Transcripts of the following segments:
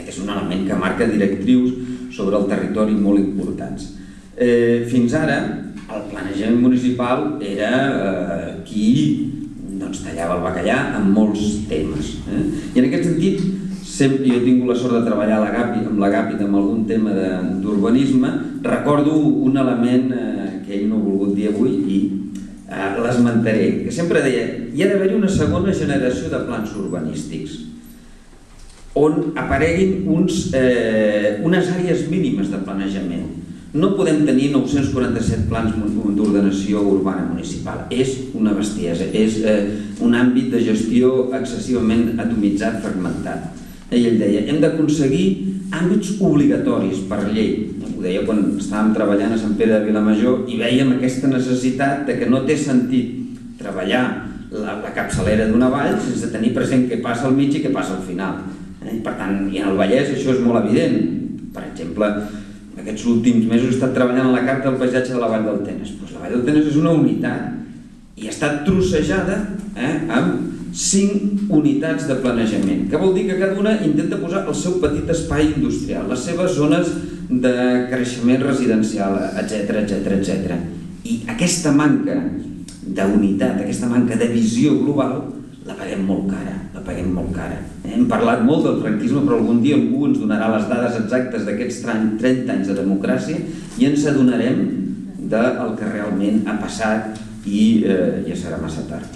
Aquest és un element que marca directrius sobre el territori molt importants. Fins ara, el planejament municipal era qui tallava el bacallà en molts temes. I en aquest sentit, sempre jo he tingut la sort de treballar amb l'Agapit en algun tema d'urbanisme, recordo un element que ell no ha volgut dir avui i l'esmentaré, que sempre deia hi ha d'haver-hi una segona generació de plans urbanístics on apareguin unes àrees mínimes de planejament. No podem tenir 947 plans d'ordenació urbana municipal. És una bestiesa, és un àmbit de gestió excessivament atomitzat, fragmentat. I ell deia, hem d'aconseguir àmbits obligatoris per llei. Ho deia quan estàvem treballant a Sant Pere de Vilamajor i vèiem aquesta necessitat de que no té sentit treballar la capçalera d'una vall sense tenir present què passa al mig i què passa al final. Per tant, i en el Vallès això és molt evident. Per exemple, aquests últims mesos he estat treballant en la carta del paisatge de la Vall del Tenes. La Vall del Tenes és una unitat i ha estat trossejada amb 5 unitats de planejament, que vol dir que cada una intenta posar el seu petit espai industrial, les seves zones de creixement residencial, etc. I aquesta manca d'unitat, aquesta manca de visió global, la paguem molt cara. Hem parlat molt del franquisme, però algun dia algú ens donarà les dades exactes d'aquests 30 anys de democràcia i ens adonarem del que realment ha passat i ja serà massa tard.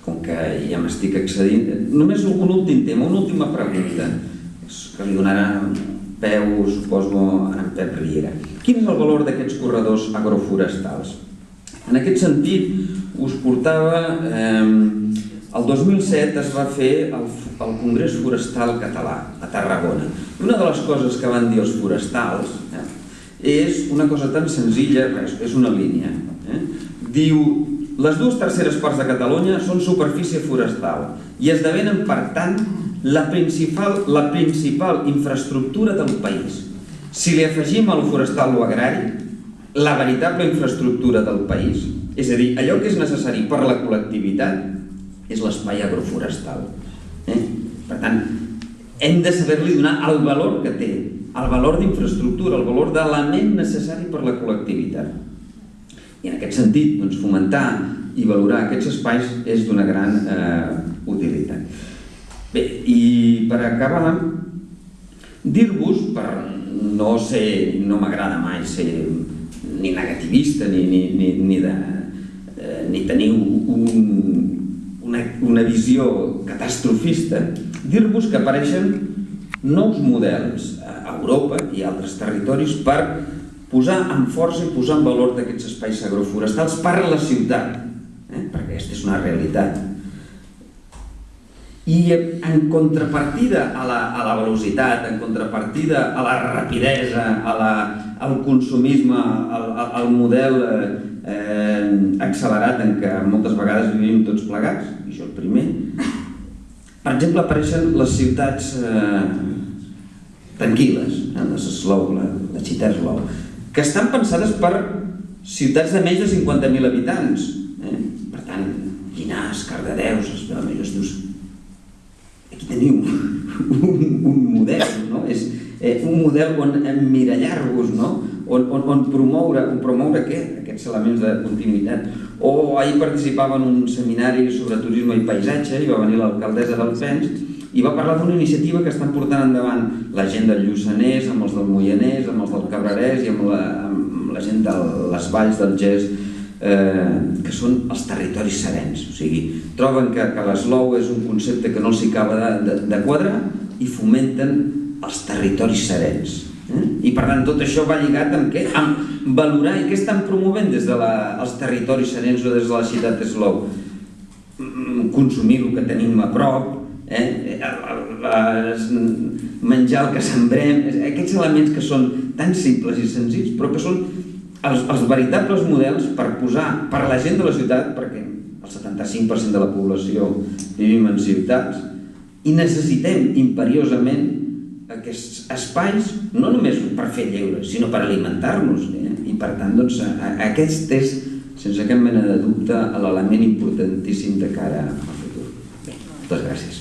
Com que ja m'estic excedint, només un últim tema, una última pregunta que li donarà peu, suposo, a en Pep Riera. Quin és el valor d'aquests corredors agroforestals? En aquest sentit, us portava... El 2007 es va fer el Congrés Forestal Català a Tarragona. Una de les coses que van dir els forestals és una cosa tan senzilla, és una línia. Diu, les 2/3 parts de Catalunya són superfície forestal i esdevenen, per tant, la principal infraestructura del país. Si li afegim al forestal o agrari, la veritable infraestructura del país, és a dir, allò que és necessari per a la col·lectivitat, és l'espai agroforestal. Per tant, hem de saber-li donar el valor que té, el valor d'infraestructura, el valor d'element necessari per a la col·lectivitat. I en aquest sentit, fomentar i valorar aquests espais és d'una gran utilitat. Bé, i per acabar, dir-vos, per no ser, no m'agrada mai ser ni negativista ni tenir una visió catastrofista, dir-vos que apareixen nous models a Europa i a altres territoris per posar en força i posar en valor d'aquests espais agroforestals per a la ciutat, perquè aquesta és una realitat. I en contrapartida a la velocitat, en contrapartida a la rapidesa, al consumisme, al model accelerat en què moltes vegades vivim tots plegats, i jo el primer, per exemple, apareixen les ciutats tranquil·les, les slow, la ciutat slow, que estan pensades per ciutats de menys de 50.000 habitants. Per tant, Llinars, Cardedeu, dius, aquí teniu un model, és un model on emmirallar-vos, on promoure aquests elements de continuïtat. O ahir participava en un seminari sobre turisme i paisatge i va venir l'alcaldessa d'Alpens i va parlar d'una iniciativa que estan portant endavant la gent del Lluçanès, amb els del Moianès, amb els del Cabrerès i amb la gent de les valls del Gès, que són els territoris serens. O sigui, troben que l'eslou és un concepte que no els acaba de quadrar i fomenten els territoris serens. I per tant tot això va lligat amb què? Amb valorar i què estan promovent des dels territoris serens o des de la ciutat slow. Consumir el que tenim a prop, menjar el que sembrem, aquests elements que són tan simples i senzills però que són els veritables models per posar per a la gent de la ciutat, perquè el 75% de la població vivim en ciutats i necessitem imperiosament aquests espais no només per fer lleure, sinó per alimentar-nos. I per tant, aquest és, sense cap mena de dubte, l'element importantíssim de cara al futur. Moltes gràcies.